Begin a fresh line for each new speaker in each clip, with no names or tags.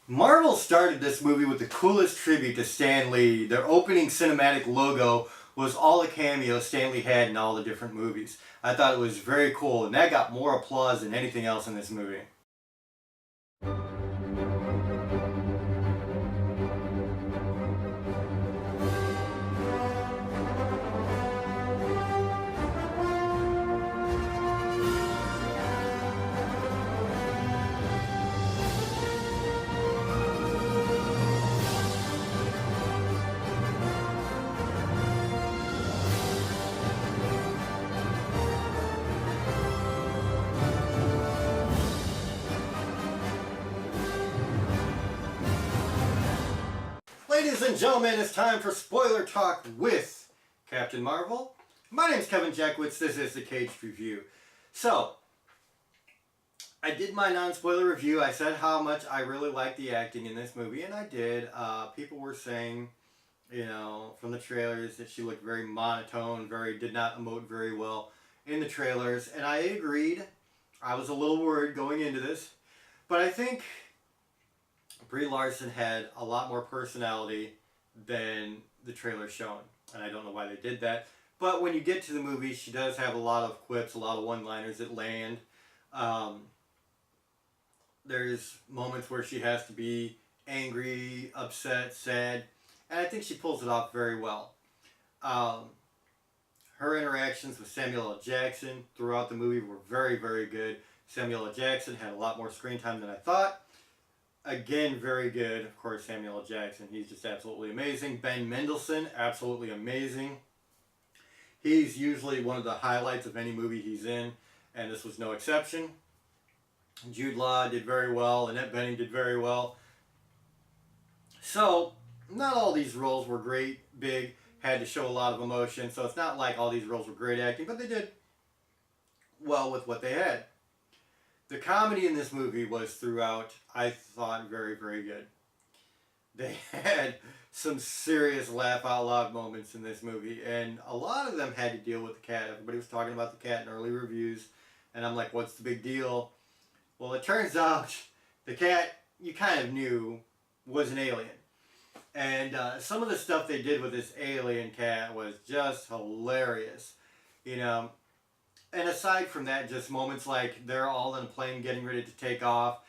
Marvel started this movie with the coolest tribute to Stan Lee. Their opening cinematic logo was all the cameos Stan Lee had in all the different movies. I thought it was very cool, and that got more applause than anything else in this movie. Ladies and gentlemen, it's time for Spoiler Talk with Captain Marvel. My name is Kevin Jackwitz. This is the Kaged Review. So, I did my non-spoiler review. I said how much I really liked the acting in this movie, and I did. People were saying, from the trailers that she looked very monotone, did not emote very well in the trailers, and I agreed. I was a little worried going into this, but I think Brie Larson had a lot more personality than the trailer shown, and I don't know why they did that. But when you get to the movie, she does have a lot of quips, a lot of one-liners that land. There's moments where she has to be angry, upset, sad, and I think she pulls it off very well. Her interactions with Samuel L. Jackson throughout the movie were very, very good. Samuel L. Jackson had a lot more screen time than I thought. Again, very good. Of course, Samuel L. Jackson, he's just absolutely amazing. Ben Mendelsohn, absolutely amazing. He's usually one of the highlights of any movie he's in, and this was no exception. Jude Law did very well. Annette Bening did very well. So, not all these roles were great, big, had to show a lot of emotion, so it's not like all these roles were great acting, but they did well with what they had. The comedy in this movie was throughout, I thought, very, very good. They had some serious laugh out loud moments in this movie, and a lot of them had to deal with the cat. Everybody was talking about the cat in early reviews, and I'm like, what's the big deal? Well, it turns out the cat, you kind of knew, was an alien. And some of the stuff they did with this alien cat was just hilarious. And aside from that, just moments like they're all in a plane getting ready to take off,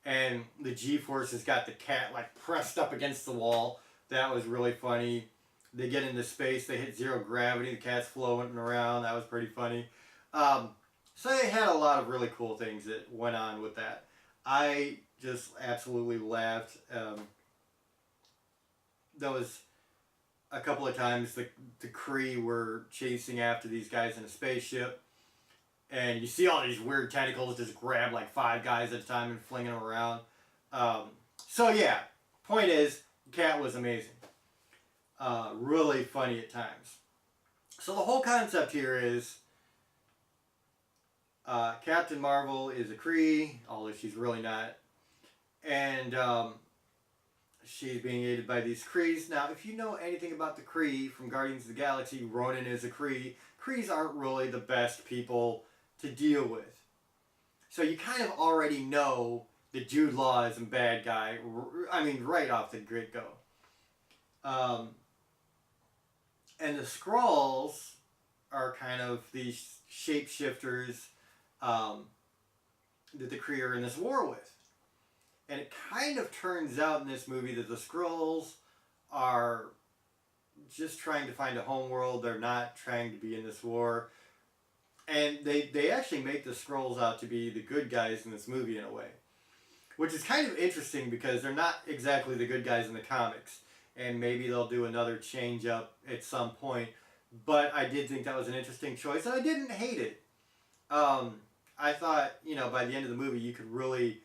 and the G-force has got the cat like pressed up against the wall. That was really funny. They get into space, they hit zero gravity, the cat's floating around. That was pretty funny. So they had a lot of really cool things that went on with that. I just absolutely laughed. There was a couple of times the Kree were chasing after these guys in a spaceship, and you see all these weird tentacles just grab like 5 guys at a time and flinging them around. So yeah, point is, the cat was amazing. Really funny at times. So the whole concept here is Captain Marvel is a Kree, although she's really not. And she's being aided by these Krees. Now, if you know anything about the Kree from Guardians of the Galaxy, Ronan is a Kree. Krees aren't really the best people to deal with. So you kind of already know that Jude Law is a bad guy. I mean, right off the get-go. And the Skrulls are kind of these shapeshifters that the Kree are in this war with. And it kind of turns out in this movie that the Skrulls are just trying to find a homeworld. They're not trying to be in this war. And they actually make the Skrulls out to be the good guys in this movie in a way. Which is kind of interesting because they're not exactly the good guys in the comics. And maybe they'll do another change up at some point. But I did think that was an interesting choice, and I didn't hate it. I thought, by the end of the movie you could really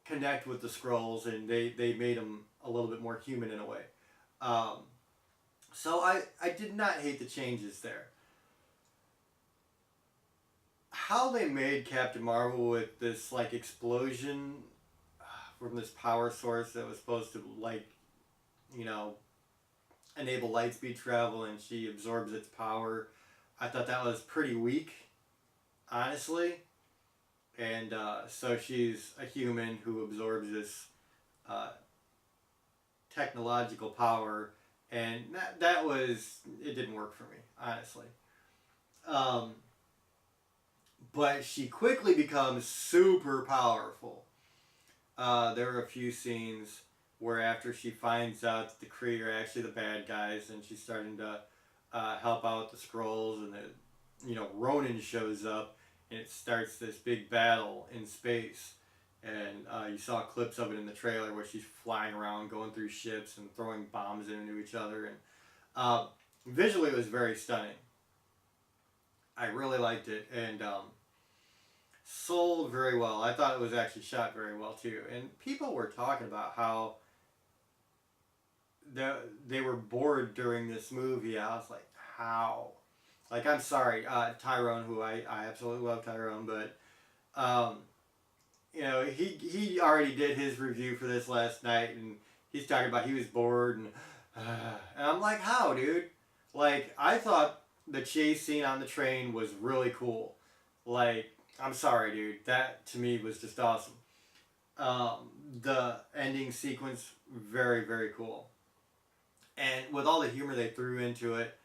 connect with the Skrulls, and they made them a little bit more human in a way. So I did not hate the changes there. How they made Captain Marvel with this like explosion from this power source that was supposed to enable light speed travel, and she absorbs its power, I thought that was pretty weak, honestly. And so she's a human who absorbs this uh, technological power, and that was, it didn't work for me, honestly. Um, but she quickly becomes super powerful. There are a few scenes where after she finds out that the Kree are actually the bad guys, and she's starting to help out the Skrulls, and Ronan shows up, and it starts this big battle in space. And you saw clips of it in the trailer where she's flying around, going through ships, and throwing bombs into each other. And visually, it was very stunning. I really liked it, and sold very well. I thought it was actually shot very well too. And people were talking about how they were bored during this movie. I was like, how? Like, I'm sorry, Tyrone, who I absolutely love Tyrone, but he already did his review for this last night, and he's talking about he was bored, and I'm like, how, dude? Like, I thought the chase scene on the train was really cool. Like, I'm sorry, dude. That to me was just awesome. The ending sequence, very, very cool. And with all the humor they threw into it,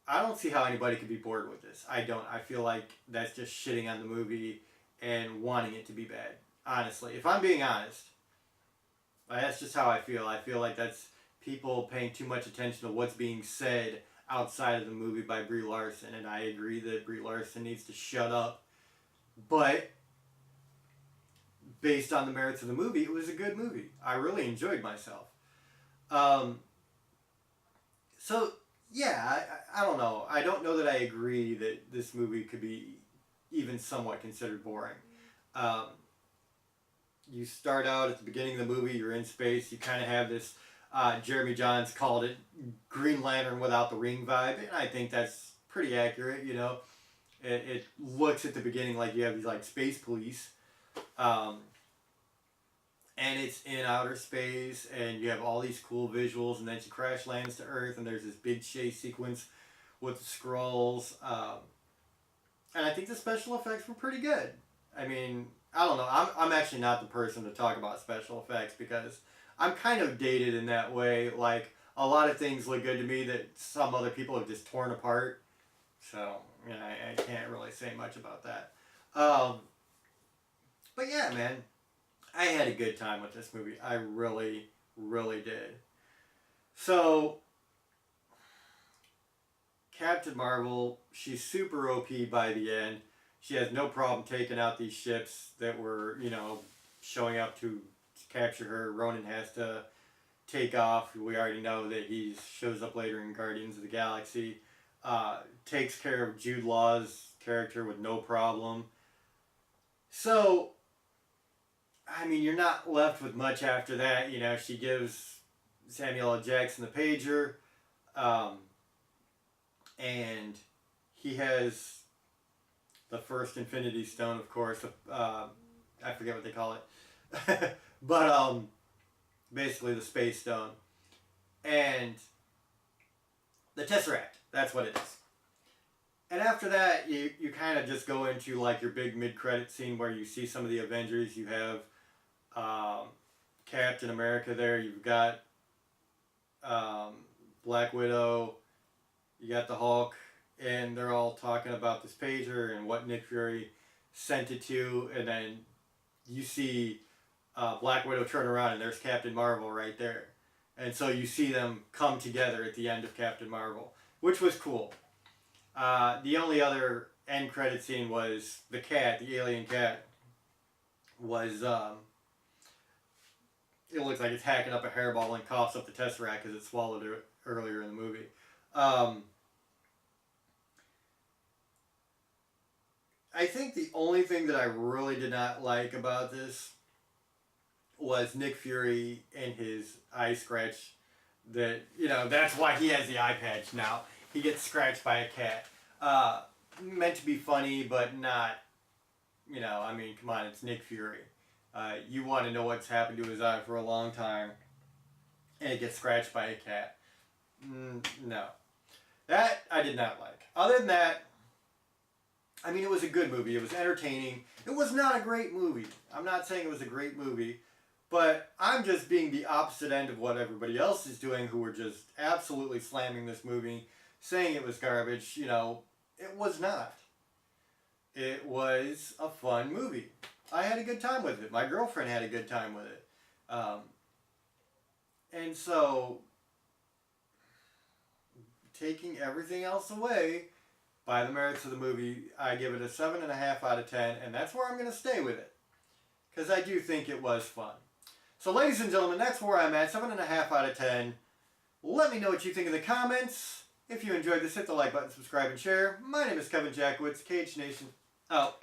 I don't see how anybody could be bored with this. I don't. I feel like that's just shitting on the movie and wanting it to be bad. Honestly, if I'm being honest, that's just how I feel. I feel like that's people paying too much attention to what's being said outside of the movie by Brie Larson, and I agree that Brie Larson needs to shut up. But based on the merits of the movie, it was a good movie. I really enjoyed myself. So yeah, I don't know. I don't know that I agree that this movie could be even somewhat considered boring. Um, you start out at the beginning of the movie, you're in space, you kind of have this, Jeremy Jahns called it Green Lantern without the ring vibe, and I think that's pretty accurate, It looks at the beginning like you have these like space police, and it's in outer space, and you have all these cool visuals, and then she crash lands to Earth, and there's this big chase sequence with the Skrulls, and I think the special effects were pretty good. I mean, I don't know. I'm actually not the person to talk about special effects because I'm kind of dated in that way. Like, a lot of things look good to me that some other people have just torn apart. So, I can't really say much about that. But yeah, man, I had a good time with this movie. I really, really did. So, Captain Marvel, she's super OP by the end. She has no problem taking out these ships that were, showing up to capture her. Ronan has to take off. We already know that he shows up later in Guardians of the Galaxy. Takes care of Jude Law's character with no problem. So, I mean, you're not left with much after that. She gives Samuel L. Jackson the pager, and he has the first Infinity Stone, of course. I forget what they call it. But basically the Space Stone. And the Tesseract. That's what it is. And after that, you kind of just go into like your big mid-credit scene where you see some of the Avengers. You have Captain America there. You've got Black Widow. You got the Hulk. And they're all talking about this pager and what Nick Fury sent it to. And then you see Black Widow turn around and there's Captain Marvel right there. And so you see them come together at the end of Captain Marvel, which was cool. The only other end credit scene was the cat, the alien cat, was, it looks like it's hacking up a hairball and coughs up the Tesseract because it swallowed it earlier in the movie. I think the only thing that I really did not like about this was Nick Fury and his eye scratch. That's why he has the eye patch now. He gets scratched by a cat. Meant to be funny, but not, I mean, come on, it's Nick Fury. You want to know what's happened to his eye for a long time, and it gets scratched by a cat. No. That I did not like. Other than that, I mean, it was a good movie. It was entertaining. It was not a great movie. I'm not saying it was a great movie, But I'm just being the opposite end of what everybody else is doing, who were just absolutely slamming this movie, saying it was garbage. You know, it was not. It was a fun movie. I had a good time with it. My girlfriend had a good time with it. And so, taking everything else away, by the merits of the movie, I give it a 7.5 out of 10, and that's where I'm going to stay with it. Because I do think it was fun. So ladies and gentlemen, that's where I'm at, 7.5 out of 10. Let me know what you think in the comments. If you enjoyed this, hit the like button, subscribe, and share. My name is Kevin Jackowitz, Kaged Nation, out.